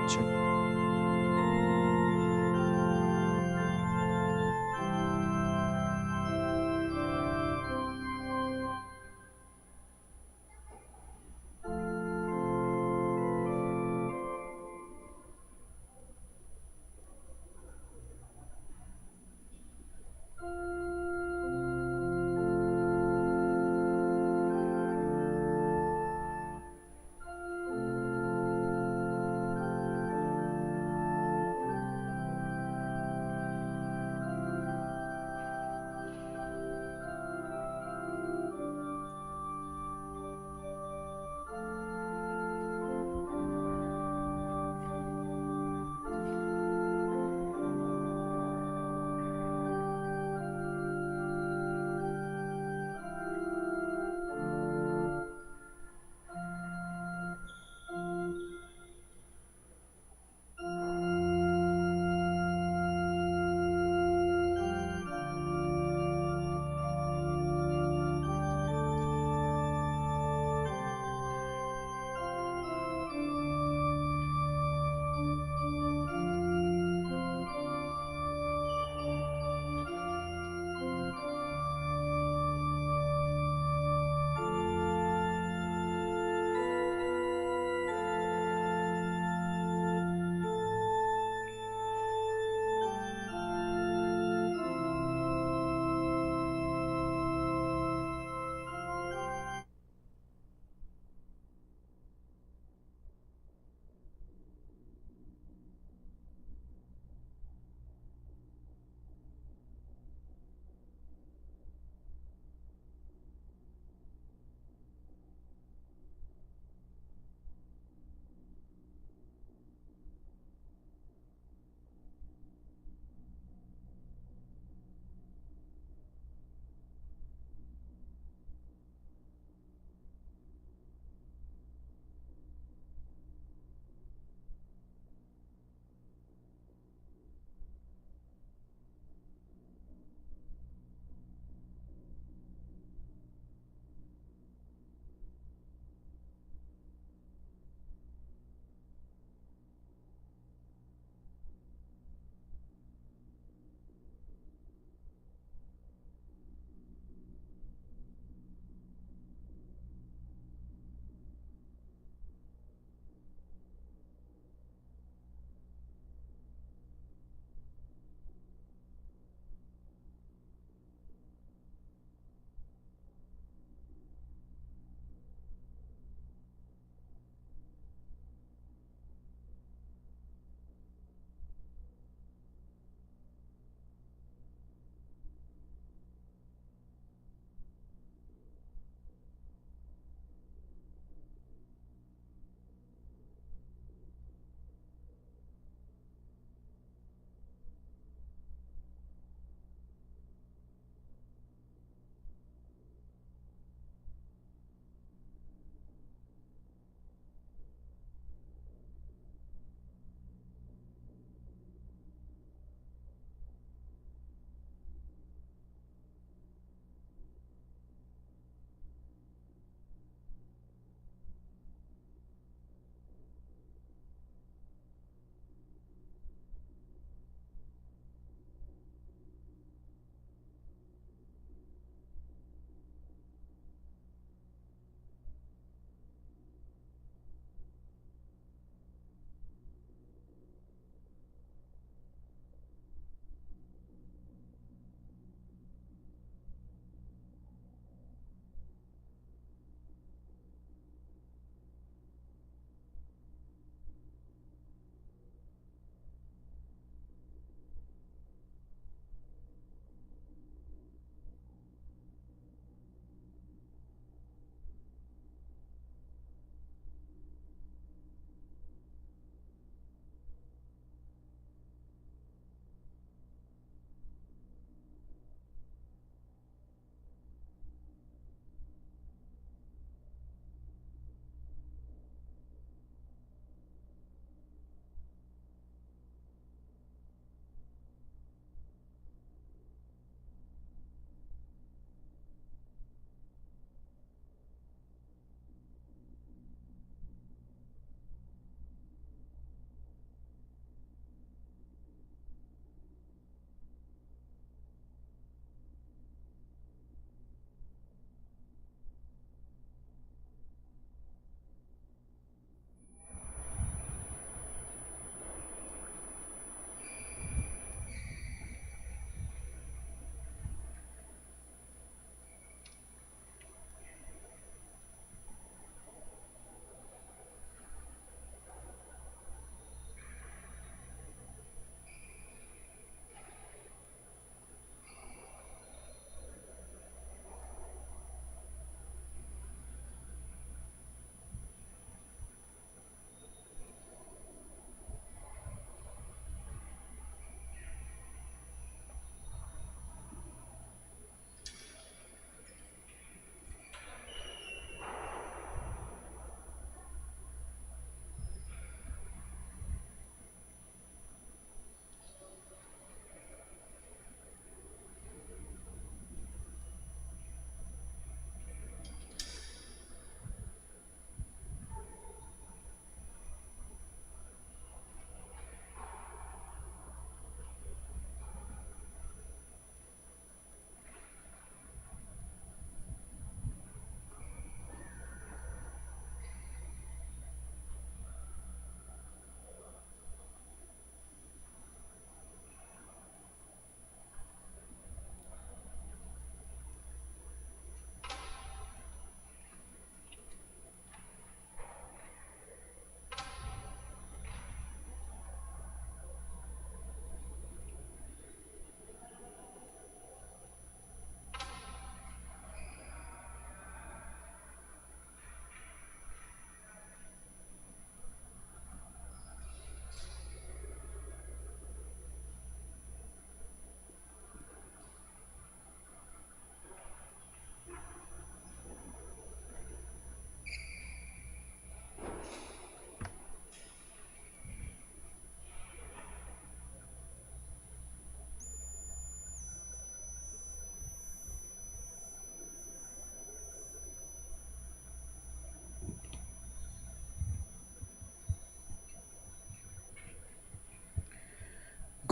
Sure.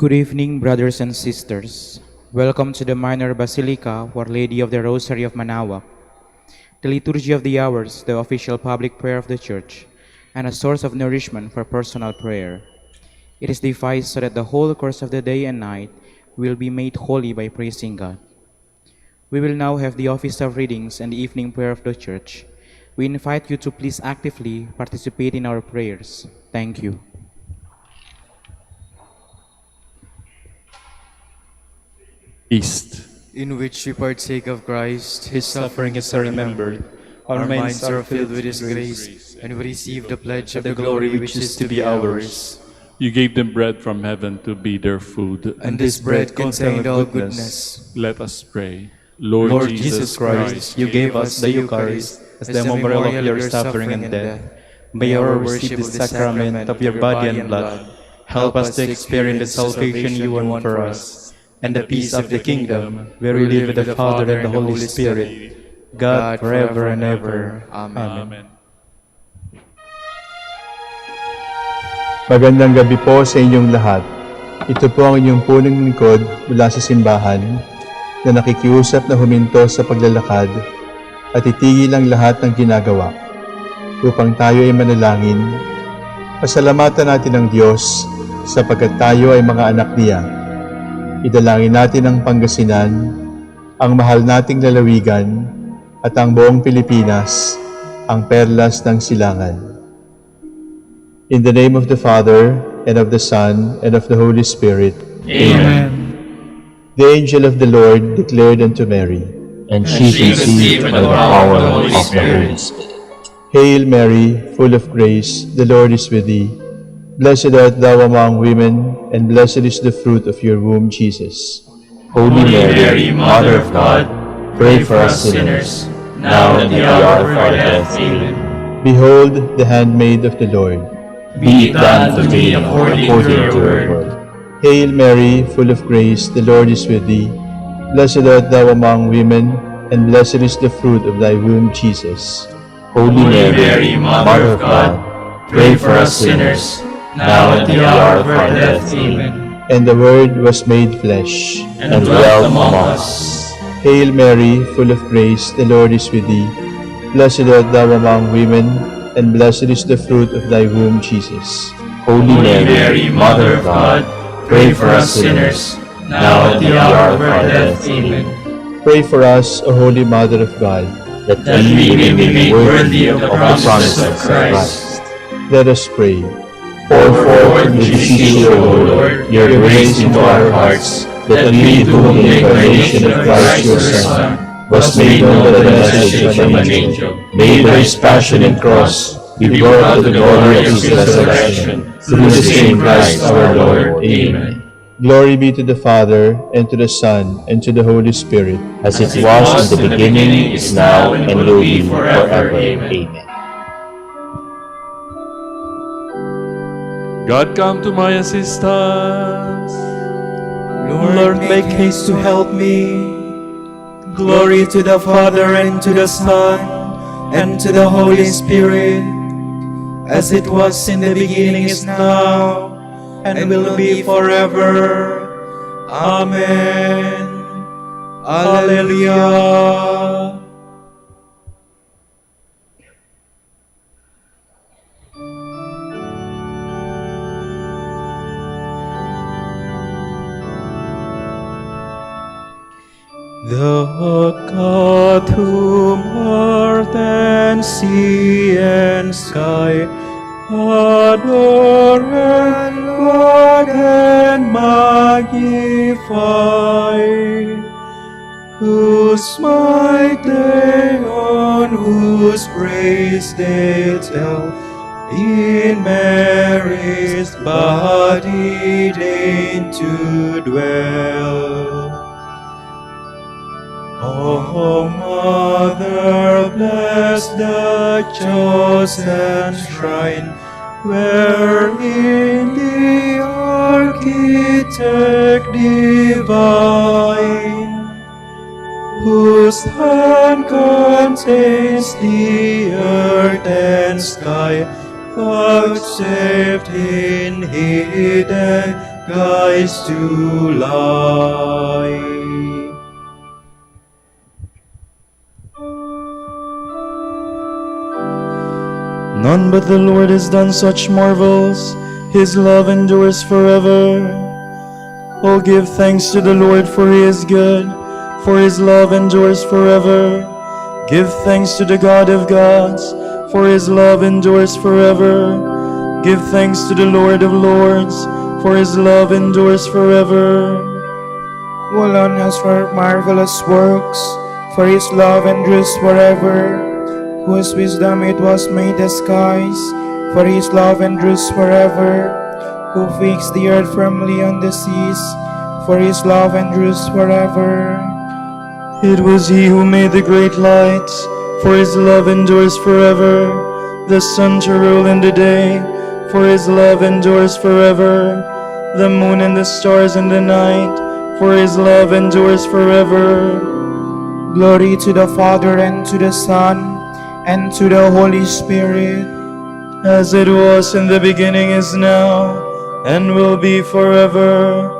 Good evening, brothers and sisters. Welcome to the Minor Basilica of Our Lady of the Rosary of Manaoag, the Liturgy of the Hours, the official public prayer of the Church, and a source of nourishment for personal prayer. It is devised so that the whole course of the day and night will be made holy by praising God. We will now have the office of readings and the evening prayer of the Church. We invite you to please actively participate in our prayers. Thank you. Feast, in which we partake of Christ, His suffering is remembered. our minds are filled with His grace, and we receive the pledge of the glory which is to be ours. You gave them bread from heaven to be their food, And this bread contained all goodness. Let us pray. Lord Jesus Christ, you gave us the Eucharist as the memorial of your suffering and death. May our worship of the sacrament of your body and blood help us to experience the salvation you won for us, and the peace of the kingdom, where we live with the Father and the Holy Spirit, God forever and ever. Amen. Magandang gabi po sa inyong lahat. Ito po ang inyong punong lingkod mula sa simbahan na nakikiusap na huminto sa paglalakad at itigil ang lahat ng ginagawa upang tayo ay manalangin. Pasalamatan natin ang Diyos sapagkat tayo ay mga anak niya. Idalangin natin ang Pangasinan, ang mahal nating lalawigan, at ang buong Pilipinas, ang perlas ng silangan. In the name of the Father, and of the Son, and of the Holy Spirit. Amen. The angel of the Lord declared unto Mary, And she conceived by the power of the Holy Spirit. Hail Mary, full of grace, the Lord is with thee. Blessed art thou among women, and blessed is the fruit of your womb, Jesus. Holy Mary, Mother of God, pray for us sinners, now and at the hour of our death. Amen. Behold the handmaid of the Lord. Be it done to me according to your word. Hail Mary, full of grace, the Lord is with thee. Blessed art thou among women, and blessed is the fruit of thy womb, Jesus. Holy Mary, Mother of God, pray for us sinners, now and at the hour of our death. Amen. And the Word was made flesh, And dwelt among us. Hail Mary, full of grace, the Lord is with thee. Blessed art thou among women, and blessed is the fruit of thy womb, Jesus. Holy Mary, Mother of God, pray for us sinners, now and at the hour of our death. Amen. Pray for us, O Holy Mother of God, That we may be made worthy of the promises of Christ. let us pray. Pour forward, we beseech you, O Lord, your grace into our hearts, that we, to whom the incarnation of Christ your Son was made known by the message from an angel, made by his passion and cross, be brought to the glory of his resurrection, through the same Christ our Lord. Amen. Glory be to the Father, and to the Son, and to the Holy Spirit, As it was in the beginning, is now, and will be forever. Amen. God, come to my assistance. Lord, make haste to help me. Glory to the Father, and to the Son, and to the Holy Spirit, as it was in the beginning, is now, and will be forever. Amen. Alleluia. The God whom earth and sea and sky adore and laud and magnify, whose might they on whose praise they tell, in Mary's body deign to dwell. O Mother, bless the chosen shrine, wherein the Architect divine, whose hand contains the earth and sky, vouchsafed in hidden guides to light. None but the Lord has done such marvels, his love endures forever. Oh, give thanks to the Lord, for he is good, for his love endures forever. Give thanks to the God of gods, for his love endures forever. Give thanks to the Lord of lords, for his love endures forever. Who alone has worked marvelous works, for his love endures forever. Whose wisdom it was made the skies, for his love endures forever. Who fixed the earth firmly on the seas, for his love endures forever. It was he who made the great lights, for his love endures forever. The sun to rule in the day, for his love endures forever. The moon and the stars in the night, for his love endures forever. Glory to the Father, and to the Son, and to the Holy Spirit, As it was in the beginning, is now, and will be forever.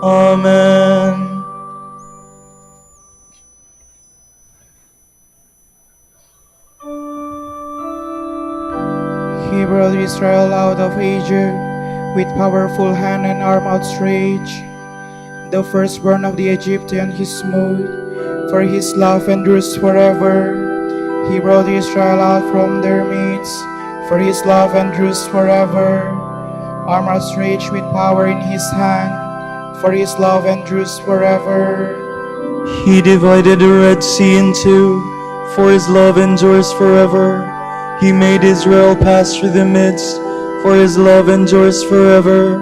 Amen. He brought Israel out of Egypt with powerful hand and arm outstretched. The firstborn of the Egyptian he smote, for his love endures forever. He brought Israel out from their midst, for his love endures forever. Arm outstretched with power in his hand, for his love endures forever. He divided the Red Sea in two, for his love endures forever. He made Israel pass through the midst, for his love endures forever.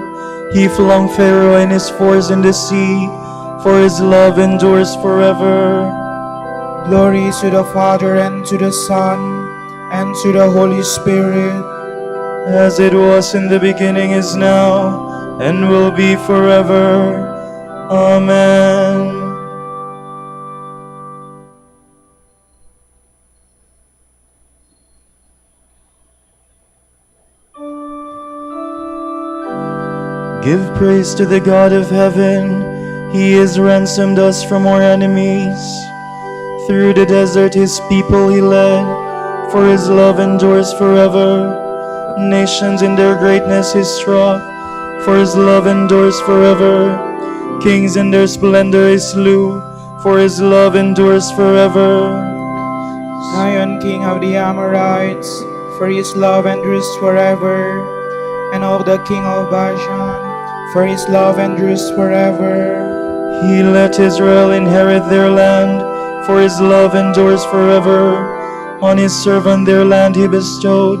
He flung Pharaoh and his force in the sea, for his love endures forever. Glory to the Father, and to the Son, and to the Holy Spirit, As it was in the beginning, is now, and will be forever. Amen. Give praise to the God of heaven. He has ransomed us from our enemies. Through the desert his people he led, for his love endures forever. Nations in their greatness he struck, for his love endures forever. Kings in their splendor he slew, for his love endures forever. Zion, King of the Amorites, for his love endures forever. And Og, the King of Bashan, for his love endures forever. He let Israel inherit their land, for his love endures forever. On his servant their land he bestowed,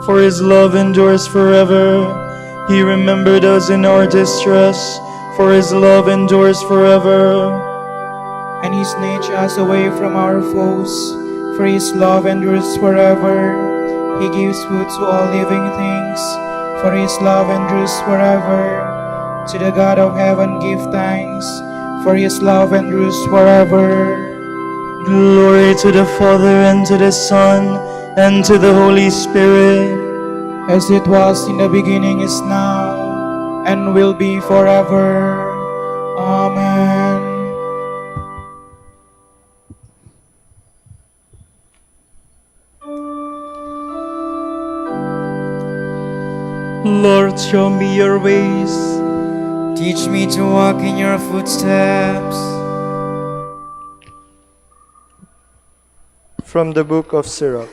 for his love endures forever. He remembered us in our distress, for his love endures forever. And he snatched us away from our foes, for his love endures forever. He gives food to all living things, for his love endures forever. To the God of heaven give thanks, for his love endures forever. Glory to the Father, and to the Son, and to the Holy Spirit, As it was in the beginning, is now, and will be forever. Amen. Lord, show me your ways. Teach me to walk in your footsteps. From the book of Sirach.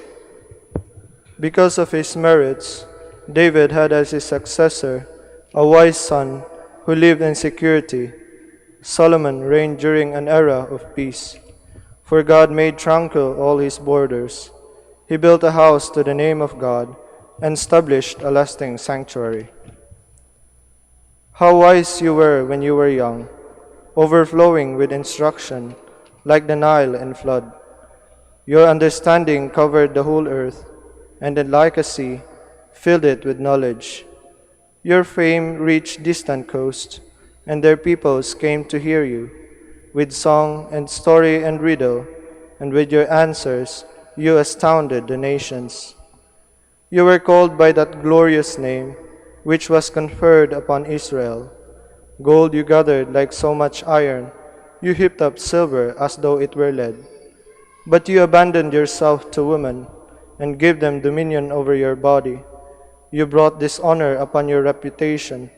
Because of his merits, David had as his successor a wise son who lived in security. Solomon reigned during an era of peace. For God made tranquil all his borders. He built a house to the name of God and established a lasting sanctuary. How wise you were when you were young, overflowing with instruction, like the Nile and flood. Your understanding covered the whole earth, and then like a sea, filled it with knowledge. Your fame reached distant coasts, and their peoples came to hear you. With song and story and riddle, and with your answers, you astounded the nations. You were called by that glorious name, which was conferred upon Israel, Gold you gathered like so much iron, you heaped up silver as though it were lead. But you abandoned yourself to women, and gave them dominion over your body. You brought dishonor upon your reputation,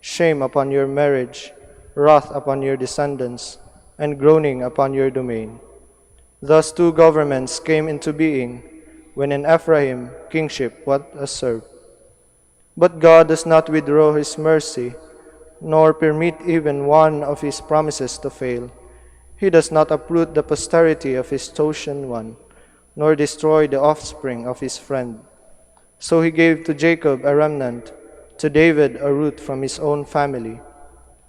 shame upon your marriage, wrath upon your descendants, and groaning upon your domain. Thus 2 governments came into being, when in Ephraim kingship was usurped. But God does not withdraw his mercy, nor permit even one of his promises to fail. He does not uproot the posterity of his chosen one, nor destroy the offspring of his friend. So he gave to Jacob a remnant, to David a root from his own family.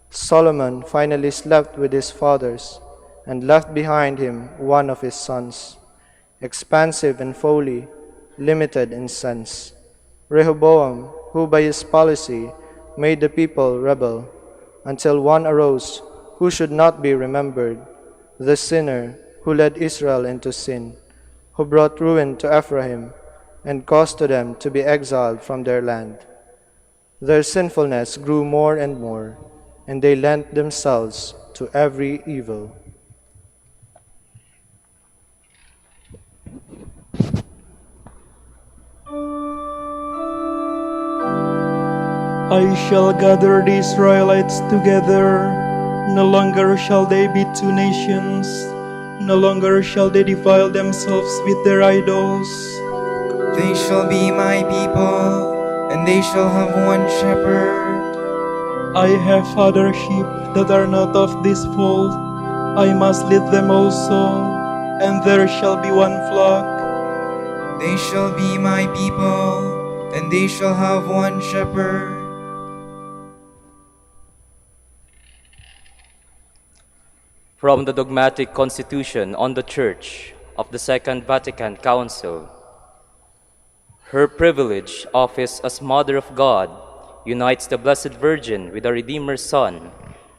Solomon finally slept with his fathers, and left behind him one of his sons, expansive in folly, limited in sense. Rehoboam, who by his policy made the people rebel, until one arose who should not be remembered, the sinner who led Israel into sin, who brought ruin to Ephraim, and caused to them to be exiled from their land. Their sinfulness grew more and more, and they lent themselves to every evil. I shall gather the Israelites together. No longer shall they be 2 nations. No longer shall they defile themselves with their idols. They shall be my people, and they shall have one shepherd. I have other sheep that are not of this fold. I must lead them also, and there shall be one flock. They shall be my people, and they shall have one shepherd. From the Dogmatic Constitution on the Church of the Second Vatican Council. Her privileged office as Mother of God unites the Blessed Virgin with the Redeemer's Son,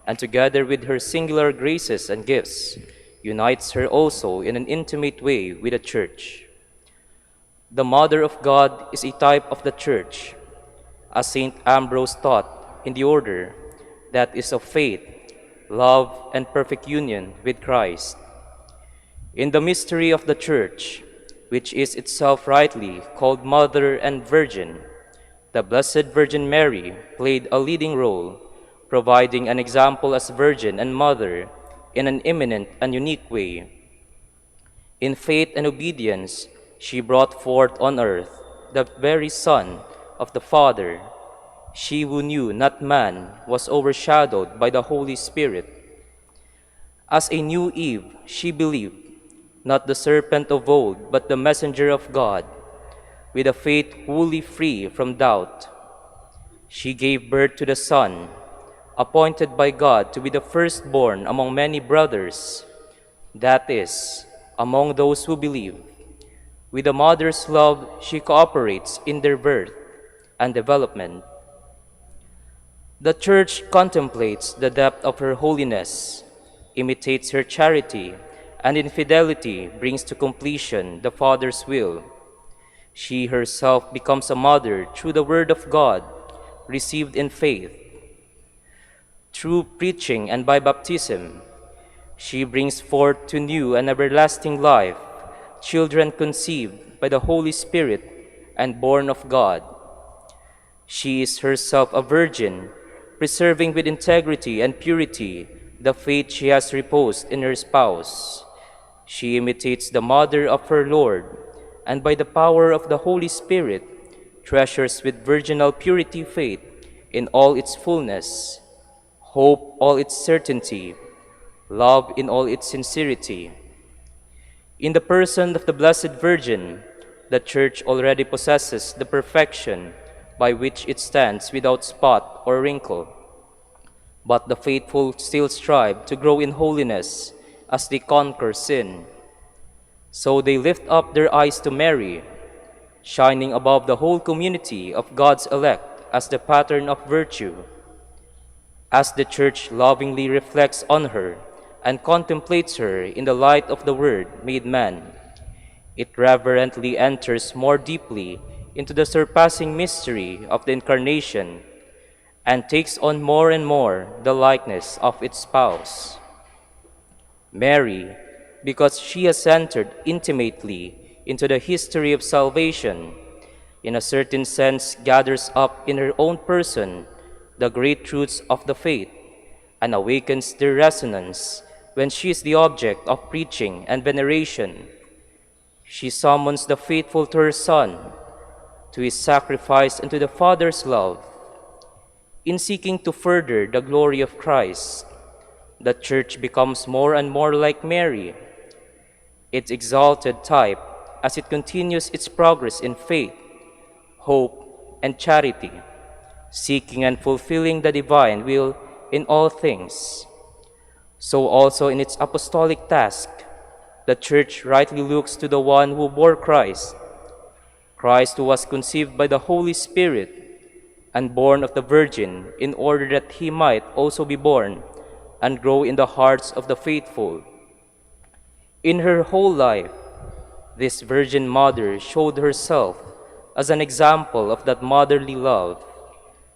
and together with her singular graces and gifts, unites her also in an intimate way with the Church. The Mother of God is a type of the Church, as St. Ambrose taught in the order that is of faith, love, and perfect union with Christ. In the mystery of the Church, which is itself rightly called Mother and Virgin, the Blessed Virgin Mary played a leading role, providing an example as Virgin and Mother in an eminent and unique way. In faith and obedience, she brought forth on earth the very Son of the Father. She who knew not man was overshadowed by the Holy Spirit. As a new Eve, she believed, not the serpent of old, but the messenger of God, with a faith wholly free from doubt. She gave birth to the Son, appointed by God to be the firstborn among many brothers, that is, among those who believe. With a mother's love, she cooperates in their birth and development. The Church contemplates the depth of her holiness, imitates her charity, and in fidelity brings to completion the Father's will. She herself becomes a mother through the Word of God, received in faith. Through preaching and by baptism, she brings forth to new and everlasting life children conceived by the Holy Spirit and born of God. She is herself a virgin, preserving with integrity and purity the faith she has reposed in her spouse. She imitates the mother of her Lord, and by the power of the Holy Spirit, treasures with virginal purity faith in all its fullness, hope all its certainty, love in all its sincerity. In the person of the Blessed Virgin, the Church already possesses the perfection by which it stands without spot or wrinkle. But the faithful still strive to grow in holiness as they conquer sin. So they lift up their eyes to Mary, shining above the whole community of God's elect as the pattern of virtue. As the Church lovingly reflects on her and contemplates her in the light of the Word made man, it reverently enters more deeply into the surpassing mystery of the Incarnation and takes on more and more the likeness of its spouse. Mary, because she has entered intimately into the history of salvation, in a certain sense gathers up in her own person the great truths of the faith and awakens their resonance when she is the object of preaching and veneration. She summons the faithful to her Son, to his sacrifice and to the Father's love. In seeking to further the glory of Christ, the Church becomes more and more like Mary, its exalted type, as it continues its progress in faith, hope, and charity, seeking and fulfilling the divine will in all things. So also in its apostolic task, the Church rightly looks to the one who bore Christ, Christ who was conceived by the Holy Spirit and born of the Virgin, in order that he might also be born and grow in the hearts of the faithful. In her whole life, this Virgin Mother showed herself as an example of that motherly love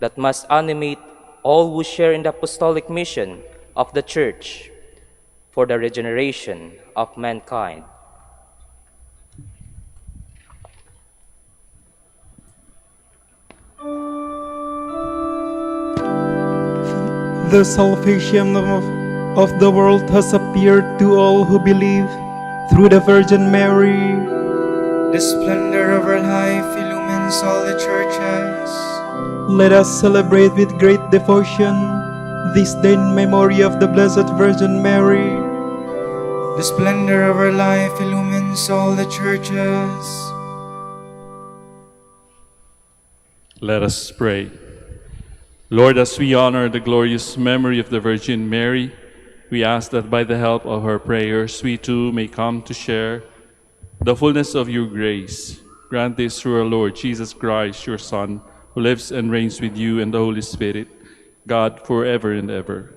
that must animate all who share in the apostolic mission of the Church for the regeneration of mankind. The salvation of the world has appeared to all who believe through the Virgin Mary. The splendor of her life illumines all the churches. Let us celebrate with great devotion this day in memory of the Blessed Virgin Mary. The splendor of her life illumines all the churches. Let us pray. Lord, as we honor the glorious memory of the Virgin Mary, we ask that by the help of her prayers, we too may come to share the fullness of your grace. Grant this through our Lord Jesus Christ, your Son, who lives and reigns with you and the Holy Spirit, God, forever and ever.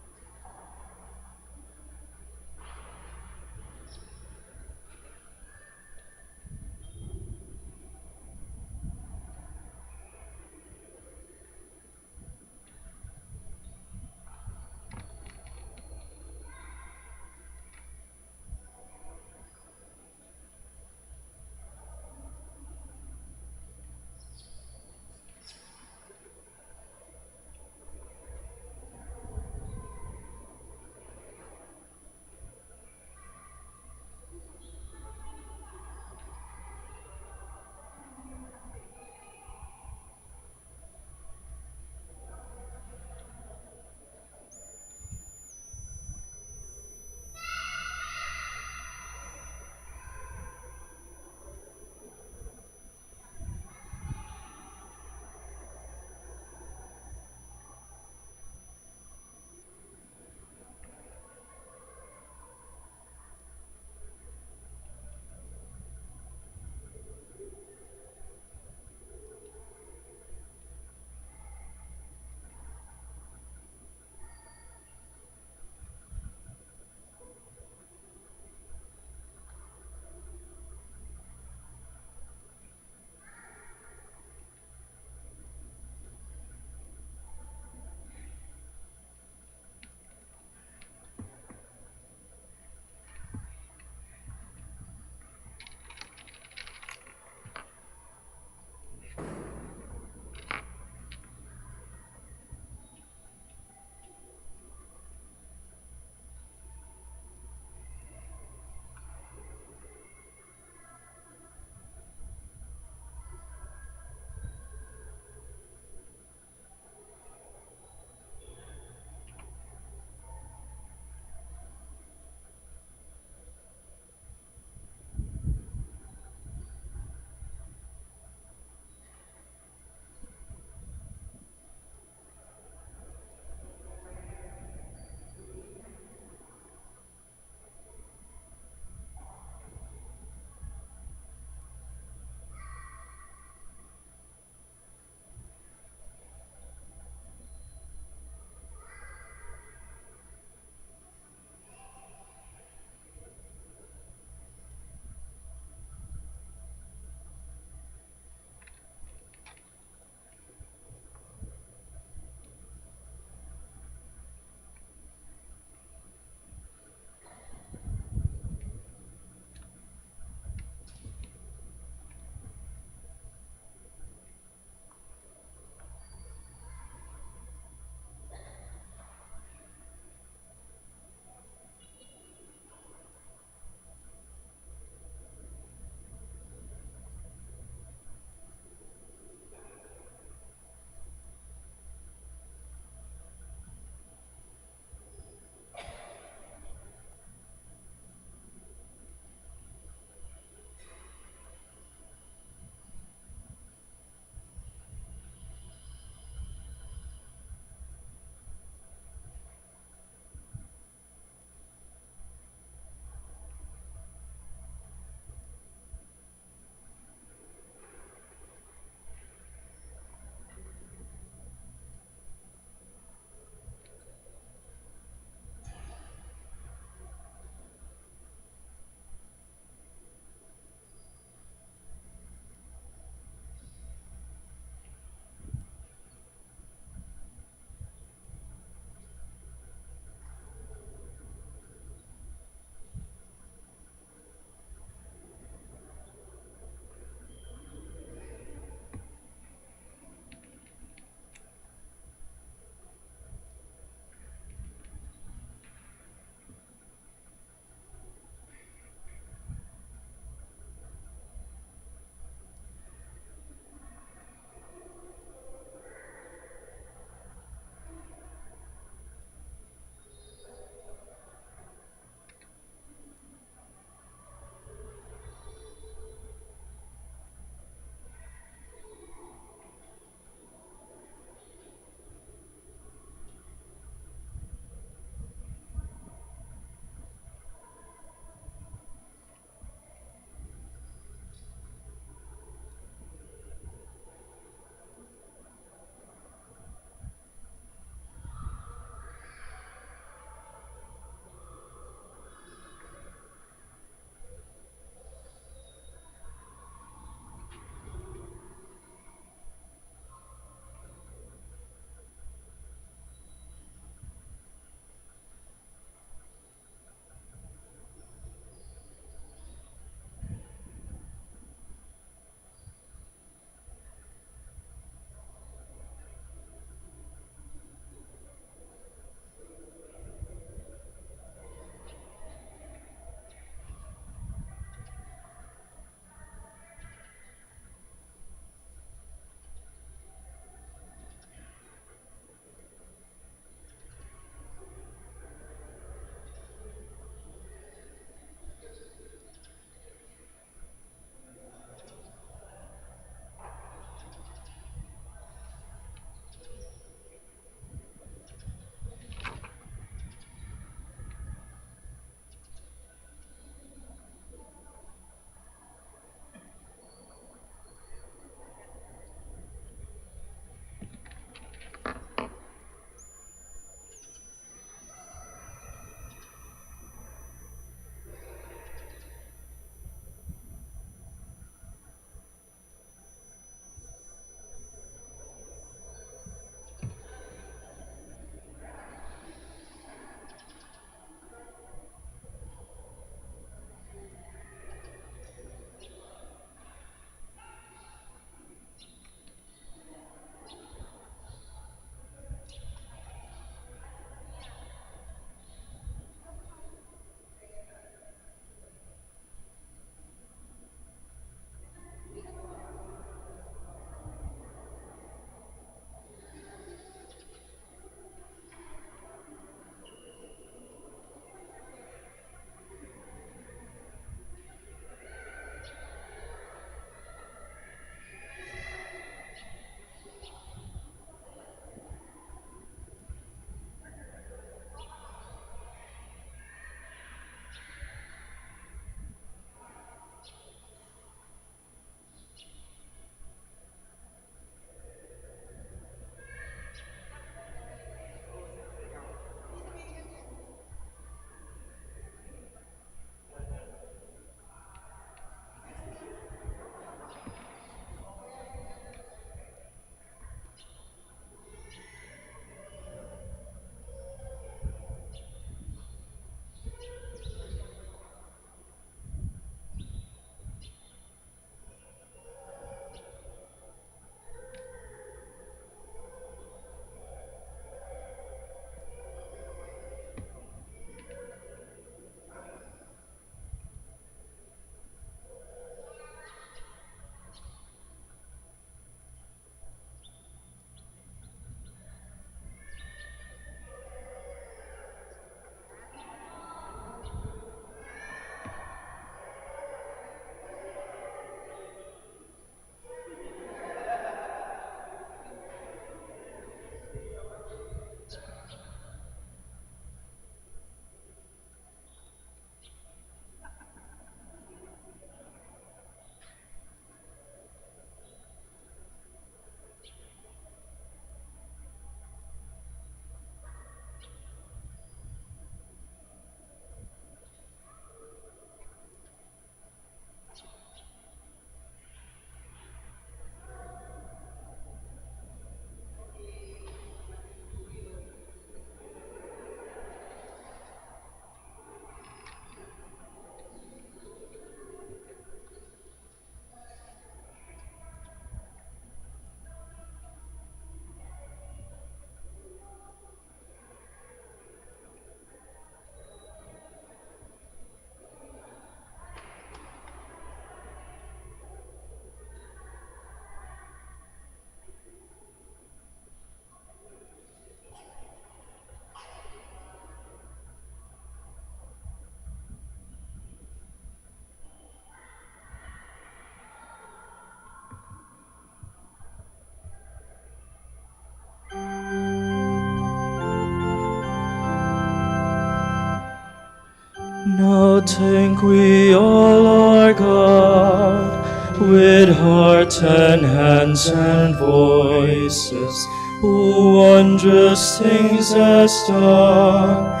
think we all are God, with heart and hands and voices, who wondrous things has done,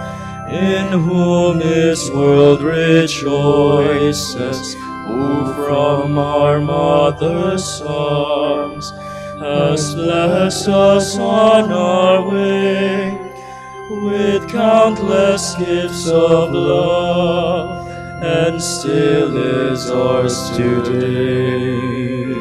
in whom this world rejoices, who from our mother's arms has blessed us on our way, with countless gifts of love, and still is ours today.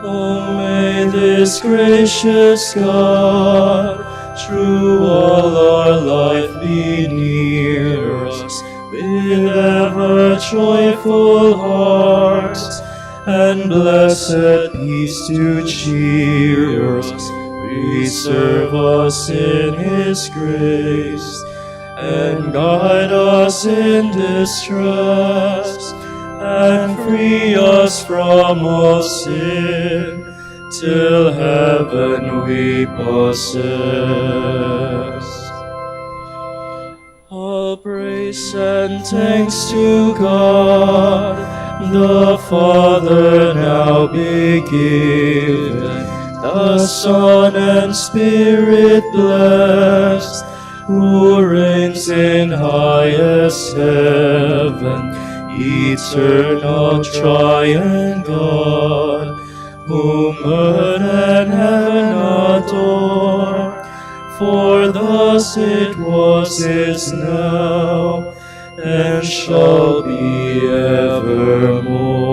Oh, may this gracious God through all our life be near us, with ever joyful hearts, and blessed peace to cheer us, preserve us in His grace, and guide us in distress, and free us from all sin, till heaven we possess. All praise and thanks to God, the Father now be given, the Son and Spirit blessed, who reigns in highest heaven, eternal triune God, whom earth and heaven adore. For thus it was, is now, and shall be evermore.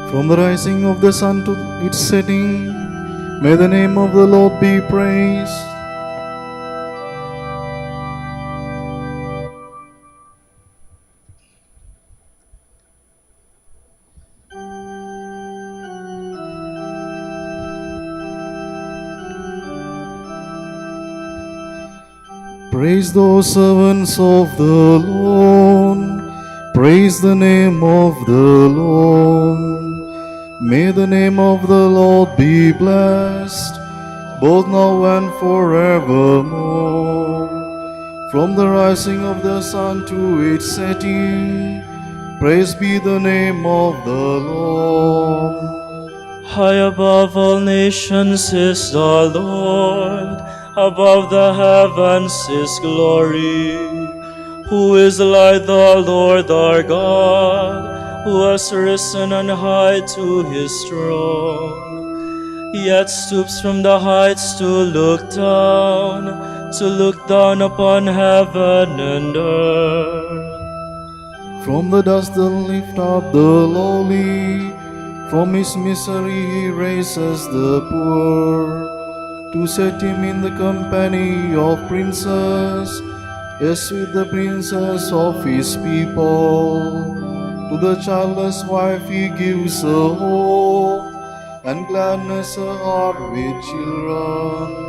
From the rising of the sun to its setting, may the name of the Lord be praised. Praise those servants of the Lord. Praise the name of the Lord. May the name of the Lord be blessed, both now and forevermore. From the rising of the sun to its setting, praise be the name of the Lord. High above all nations is the Lord, above the heavens His glory. Who is like the Lord our God, who has risen on high to His throne, yet stoops from the heights to look down upon heaven and earth. From the dust they'll lift up the lowly, from his misery He raises the poor, to set him in the company of princes, yes, with the princes of His people. To the childless wife He gives a hope, and gladness a heart with children.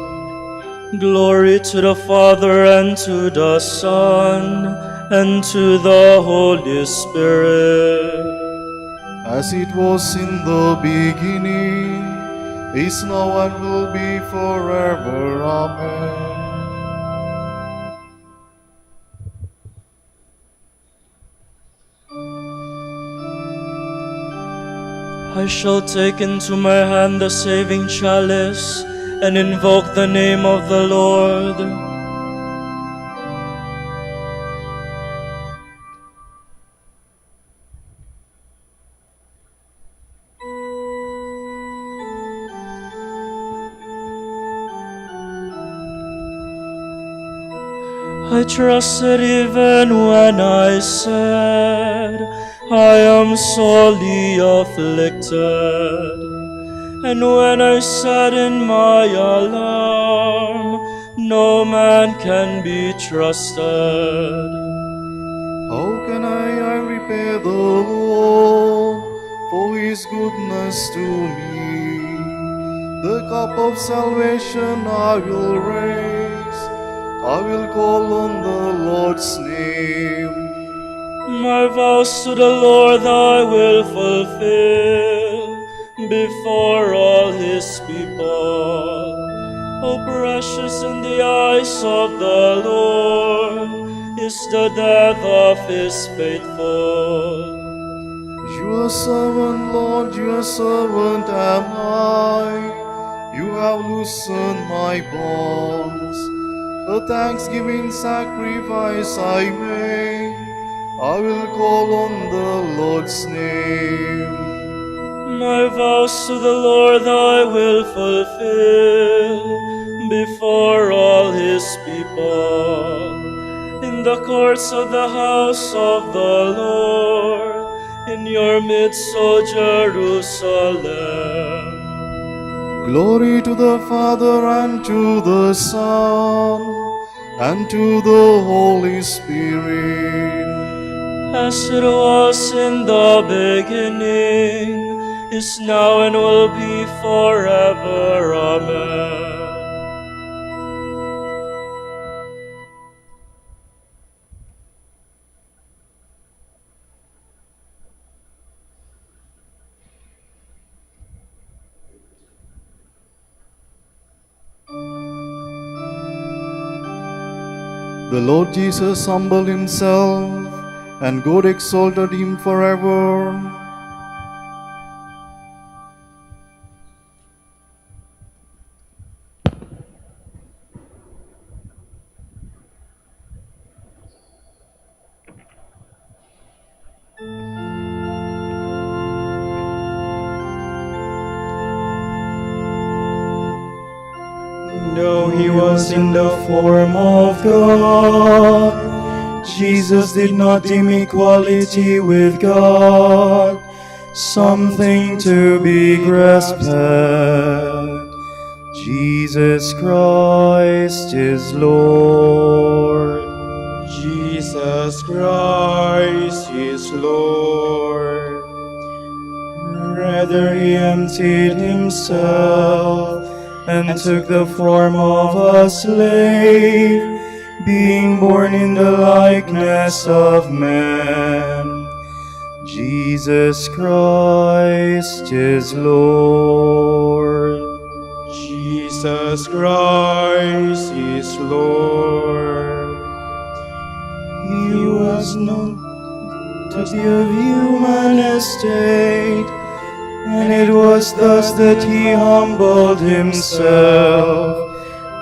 Glory to the Father, and to the Son, and to the Holy Spirit. As it was in the beginning, is now, and will be forever. Amen. I shall take into my hand the saving chalice, and invoke the name of the Lord. I trusted even when I said, I am sorely afflicted. And when I said in my alarm, no man can be trusted. How can I repay the Lord for His goodness to me? The cup of salvation I will raise, I will call on the Lord's name. My vows to the Lord I will fulfill, before all his people. O precious in the eyes of the Lord is the death of his faithful. Your servant, Lord, your servant am I. You have loosened my bonds. A thanksgiving sacrifice I make. I will call on the Lord's name. My vows to the Lord I will fulfill before all his people. In the courts of the house of the Lord, in your midst, O Jerusalem. Glory to the Father and to the Son and to the Holy Spirit. As it was in the beginning, is now and will be forever. Amen. The Lord Jesus humbled himself, and God exalted him forever. Though he was in the form of God, Jesus did not deem equality with God something to be grasped at. Jesus Christ is Lord. Jesus Christ is Lord. Rather, he emptied himself and took the form of a slave, being born in the likeness of man. Jesus Christ is Lord. Jesus Christ is Lord. He was known to be of human estate, and it was thus that he humbled himself,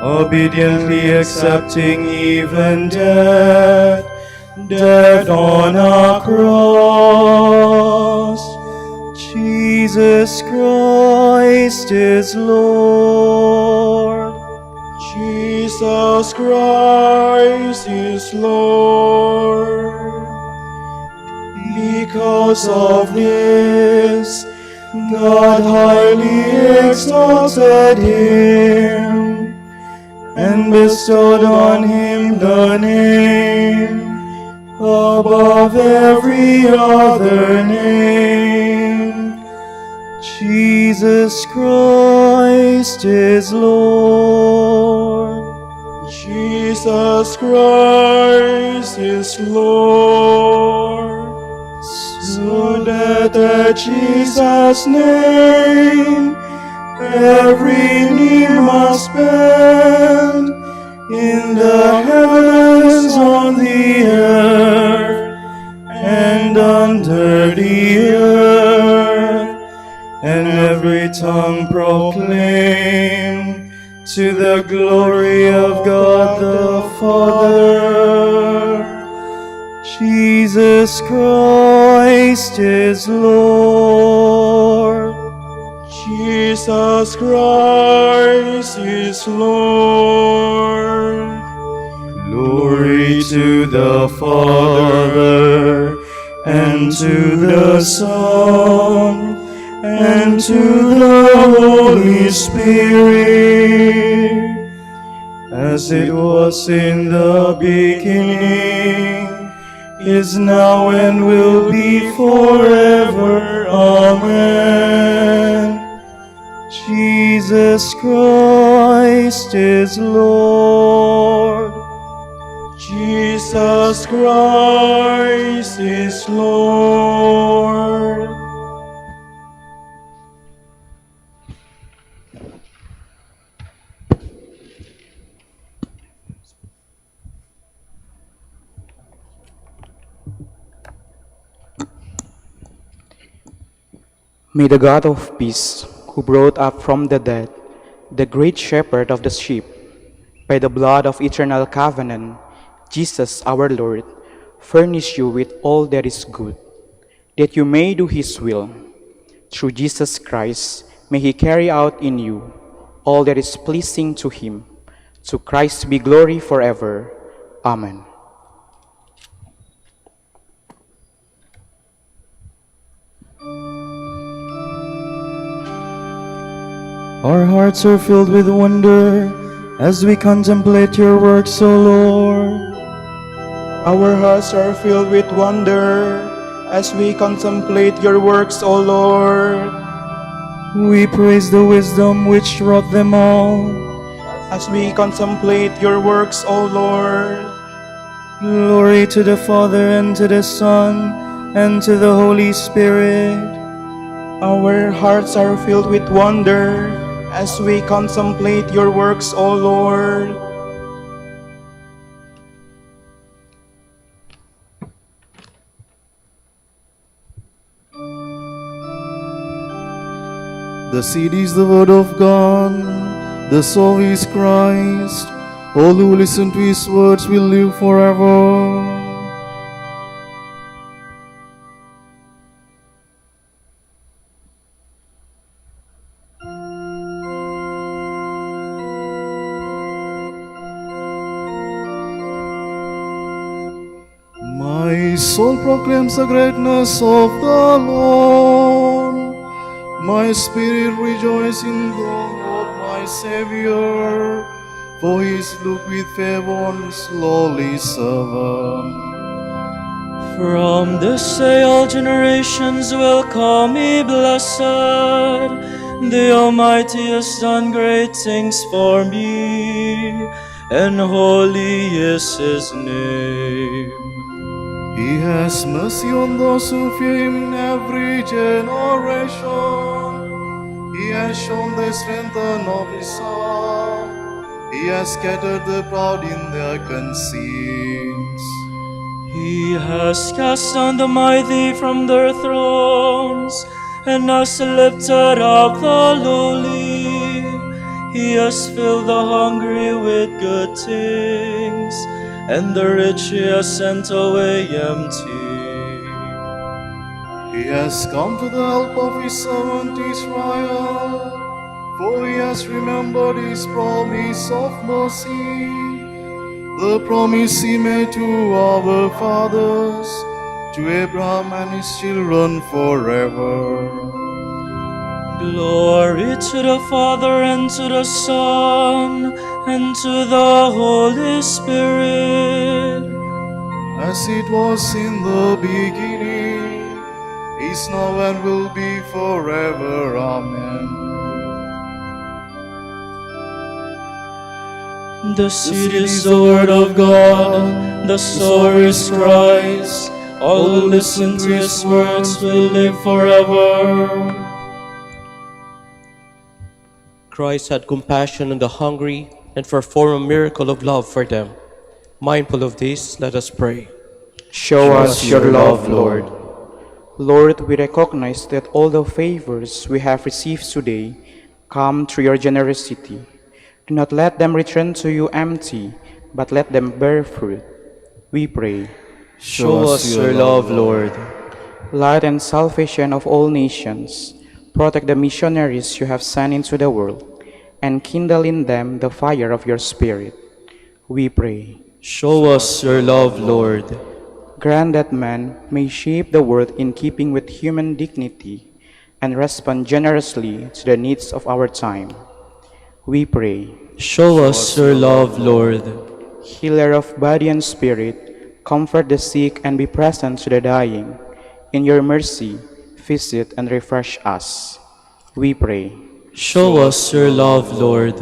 obediently accepting even death on a cross. Jesus Christ is Lord. Jesus Christ is Lord. Because of this, God highly exalted him and bestowed on him the name above every other name. Jesus Christ is Lord. Jesus Christ is Lord. So that at Jesus' name every knee must bend, in the heavens, on the earth, and under the earth, and every tongue proclaim to the glory of God the Father. Jesus Christ is Lord. Jesus Christ is Lord. Glory to the Father, and to the Son, and to the Holy Spirit, as it was in the beginning, is now, and will be forever. Amen. Jesus Christ is Lord. Jesus Christ is Lord. May the God of peace, who brought up from the dead the great shepherd of the sheep, by the blood of eternal covenant, Jesus our Lord, furnish you with all that is good, that you may do his will. Through Jesus Christ, may he carry out in you all that is pleasing to him. To Christ be glory forever. Amen. Our hearts are filled with wonder as we contemplate your works, O Lord. Our hearts are filled with wonder as we contemplate your works, O Lord. We praise the wisdom which wrought them all. As we contemplate your works, O Lord. Glory to the Father, and to the Son, and to the Holy Spirit. Our hearts are filled with wonder as we contemplate your works, O Lord. The seed is the word of God, the soul is Christ. All who listen to his words will live forever. My soul proclaims the greatness of the Lord. My spirit rejoices in God, my Savior, for he is looked with favor on his lowly servant. From this day all generations will call me blessed. The Almighty has done great things for me, and holy is his name. He has mercy on those who fear him in every generation. He has shown the strength of his arm. He has scattered the proud in their conceits. He has cast down the mighty from their thrones, and has lifted up the lowly. He has filled the hungry with good things, and the rich he has sent away empty. He has come to the help of his servant Israel, for he has remembered his promise of mercy, the promise he made to our fathers, to Abraham and his children forever. Glory to the Father, and to the Son, and to the Holy Spirit. As it was in the beginning, is now and will be forever. Amen. The seed is the word of God, the sower is Christ. All who listen to his words will live forever. Christ had compassion on the hungry and performed a miracle of love for them. Mindful of this, let us pray. Show us your love, Lord. Lord, we recognize that all the favors we have received today come through your generosity. Do not let them return to you empty, but let them bear fruit. We pray. Show us your love, Lord. Light and salvation of all nations, protect the missionaries you have sent into the world, and kindle in them the fire of your Spirit. We pray. Show us your love, Lord. Grant that man may shape the world in keeping with human dignity and respond generously to the needs of our time. We pray. Show us your love, Lord. Healer of body and spirit, comfort the sick and be present to the dying. In your mercy, visit and refresh us. We pray. Show us your love, Lord.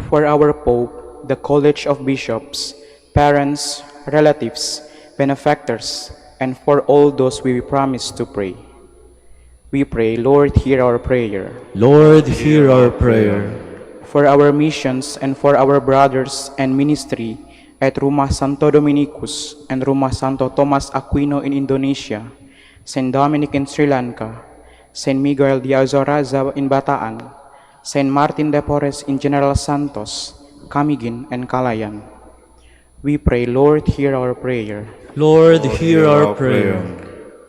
For our Pope, the College of Bishops, parents, relatives, benefactors, and for all those we promise to pray. We pray, Lord, hear our prayer. Lord, hear our prayer. For our missions and for our brothers and ministry at Rumah Santo Dominicus and Rumah Santo Thomas Aquino in Indonesia, St. Dominic in Sri Lanka, Saint Miguel de Azoraza in Bataan, Saint Martin de Porres in General Santos, Camiguin, and Calayan. We pray, Lord, hear our prayer. Lord, hear our prayer.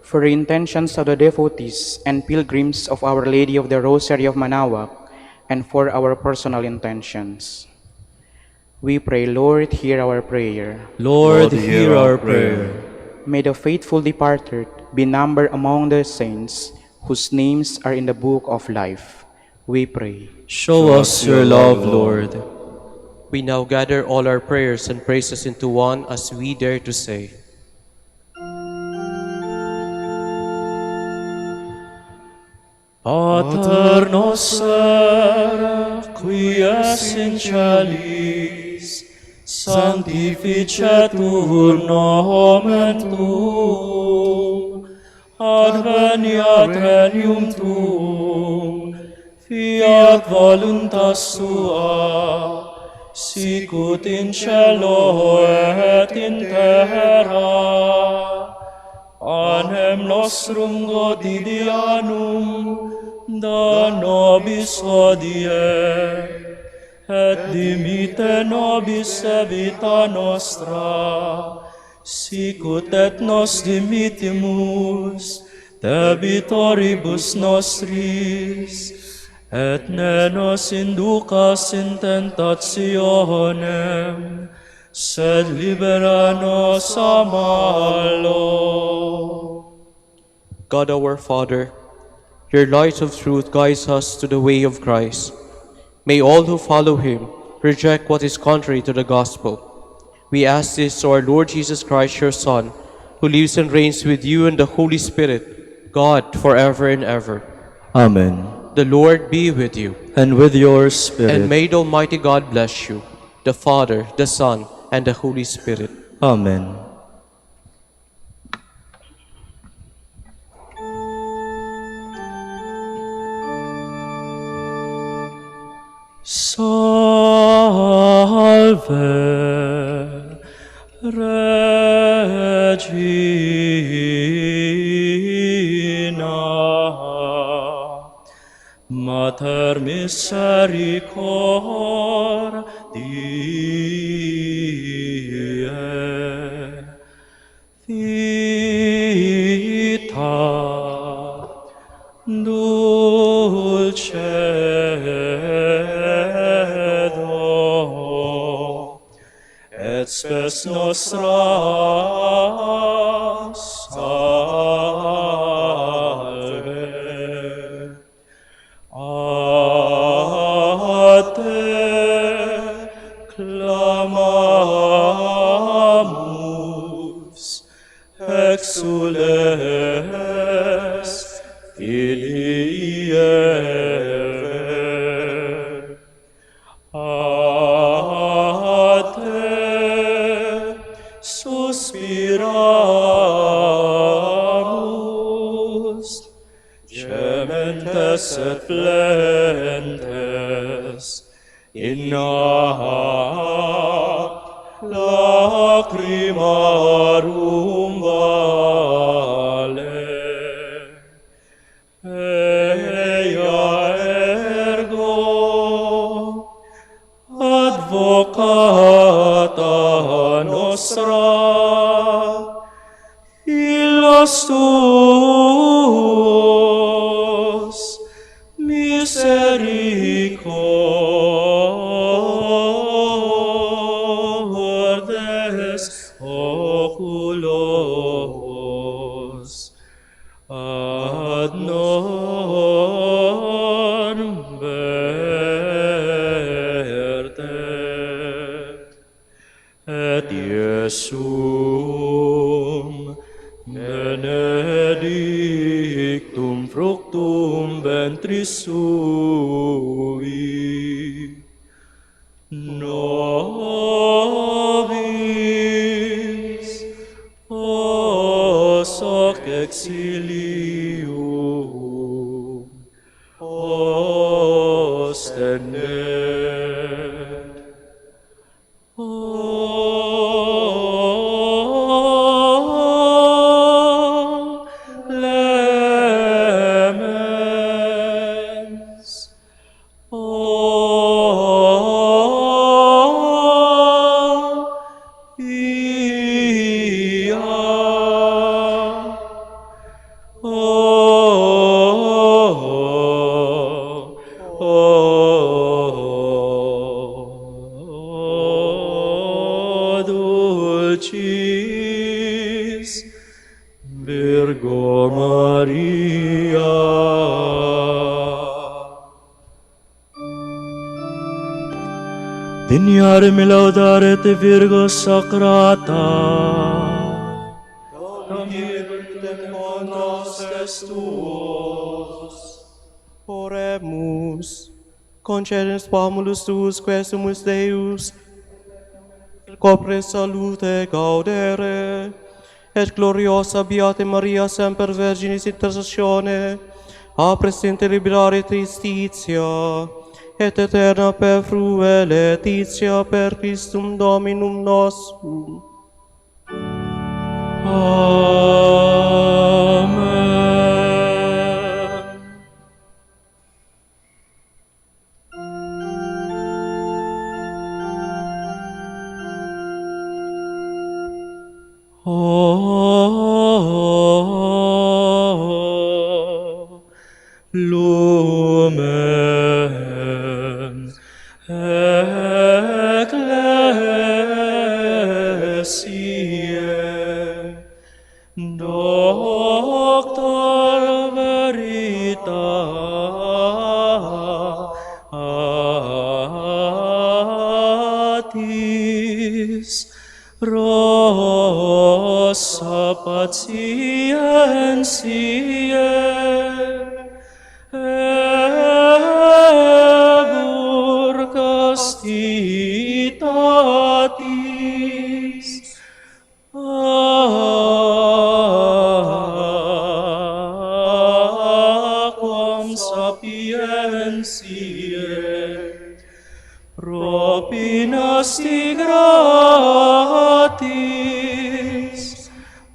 For the intentions of the devotees and pilgrims of Our Lady of the Rosary of Manaoag, and for our personal intentions. We pray, Lord, hear our prayer. Lord, hear our prayer. May the faithful departed be numbered among the saints whose names are in the book of life. We pray. Show us your love, Lord. We now gather all our prayers and praises into one as we dare to say, Pater noster, qui es in celis, sanctificetur nomen tuum, adveniat regnum tuum, fiat voluntas tua, sicut in cielo et in terra. Panem nostrum quotidianum da nobis hodie, et dimitte nobis debita nostra, sicut et nos dimittimus debitoribus nostris, et ne nos inducas in tentationem, sed libera nos a malo. God our Father, your light of truth guides us to the way of Christ. May all who follow him reject what is contrary to the gospel. We ask this to our Lord Jesus Christ, your Son, who lives and reigns with you and the Holy Spirit, God, forever and ever. Amen. The Lord be with you. And with your spirit. And may the Almighty God bless you, the Father, the Son, and the Holy Spirit. Amen. Salve Regina, Mater misericordiae, vita dulcedo, et spes nostra salve. A te clamamus, exules Filii Eve. A te suspiramus, gementes et flentes, in lacrimarum vale. Ea ergo advocata nostra, illos tuos misericordes oculos ad non vertet, et Iesum benedictum fructum ventris sui, nobis os hoc exilium ostenet. Lemen. Vignare laudare te Virgo Sacrata. Oremus. Concedens famulus tuus quesumus Deus, copre salute gaudere, et gloriosa Beate Maria semper Virginis intercessione, a presente liberare tristitia, et eterna per frue letitia per Christum Dominum nostrum. Amen. Oh, lumen ecclesiae, doctor veritatis, rosa patientiae, ebur castitatis, aquam sapientiae, propinasti gratis,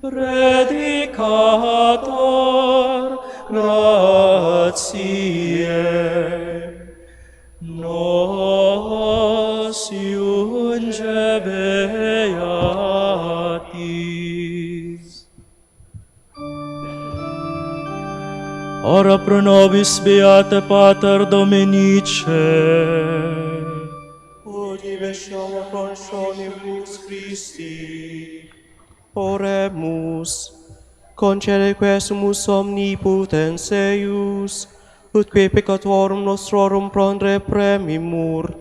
predicator gratiae, nos iunge beatis. Ora pro nobis beate Pater Dominice, Udivestione consionibus Christi. Oremus. Concede quesumus omnipotens eius, utque peccatorum nostrorum prondere premimur.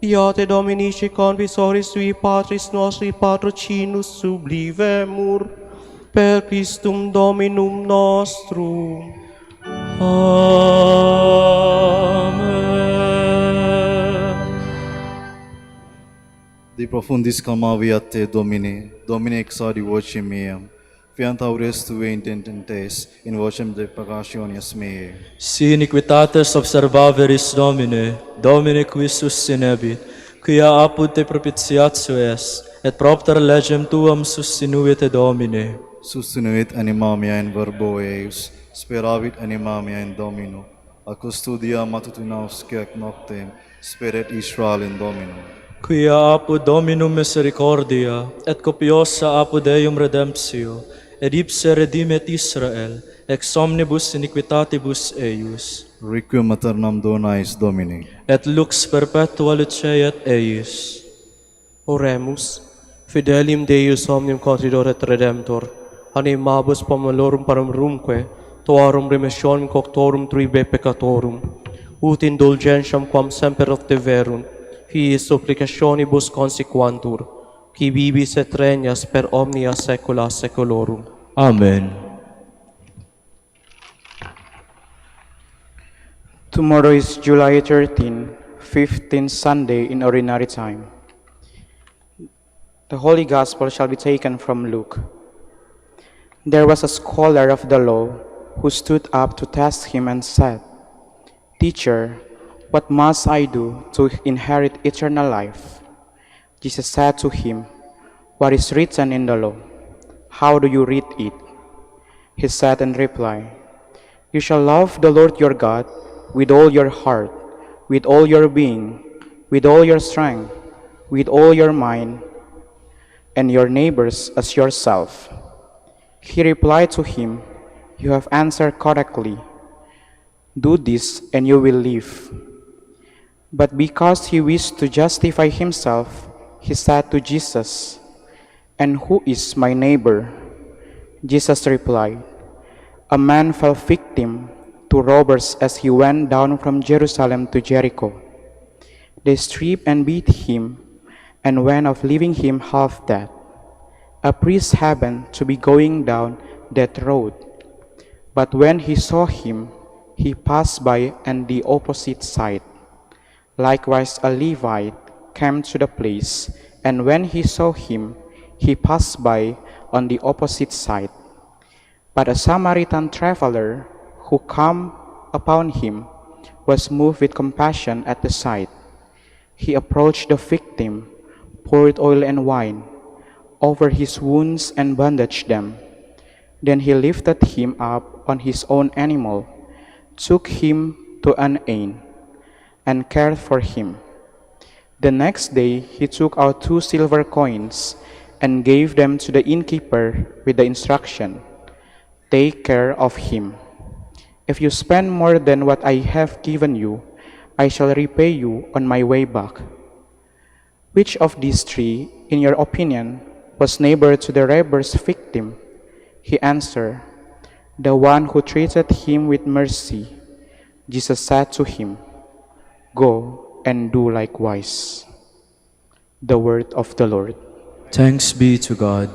Beate Dominici confisoris tui Patris nostri patrocinus sublivemur, per Christum Dominum nostrum. Amen. De profundis calmavi te Domine, Domine exaudi vocem meam, fiant aures tue intententes, in vocem de pagationis meae. Si iniquitates observaveris Domine, Domine qui sustinebit, quia apud te propitiatio est, et propter legem tuam sustinuit Domine. Sustinuit anima mea in verbo eius, speravit anima mea in Domino, a custodia matutinasque ac noctem, speret Israel in Domino. Quia apud Dominum misericordia, et copiosa apud Deum redemptio, et ipse redimet Israel, ex omnibus iniquitatibus eius. Requiem aeternam dona eis Domine. Et lux perpetua luceat eis. Oremus. Fidelim Deus omnium contributor et redemptor, animabus pomalorum parum rumque, tuarum remissionem coctorum tribe peccatorum, ut indulgentiam quam semper obteverunt, fiis supplicationibus consequantur, qui vivis et regnas per omnia saecula saeculorum. Amen. Tomorrow is July 13, 15th Sunday in Ordinary Time. The Holy Gospel shall be taken from Luke. There was a scholar of the law who stood up to test him and said, "Teacher, what must I do to inherit eternal life?" Jesus said to him, "What is written in the law? How do you read it?" He said in reply, "You shall love the Lord your God with all your heart, with all your being, with all your strength, with all your mind, and your neighbors as yourself." He replied to him, "You have answered correctly. Do this and you will live." But because he wished to justify himself, he said to Jesus, "And who is my neighbor?" Jesus replied, "A man fell victim to robbers as he went down from Jerusalem to Jericho. They stripped and beat him, and went off leaving him half dead. A priest happened to be going down that road, but when he saw him, he passed by on the opposite side. Likewise a Levite came to the place, and when he saw him, he passed by on the opposite side. But a Samaritan traveler who came upon him was moved with compassion at the sight. He approached the victim, poured oil and wine over his wounds and bandaged them. Then he lifted him up on his own animal, took him to an inn, and cared for him. The next day he took out 2 silver coins and gave them to the innkeeper with the instruction, "Take care of him. If you spend more than what I have given you, I shall repay you on my way back." Which of these 3, in your opinion, was neighbor to the robber's victim? He answered, "The one who treated him with mercy." Jesus said to him, "Go and do likewise." The word of the Lord. Thanks be to God.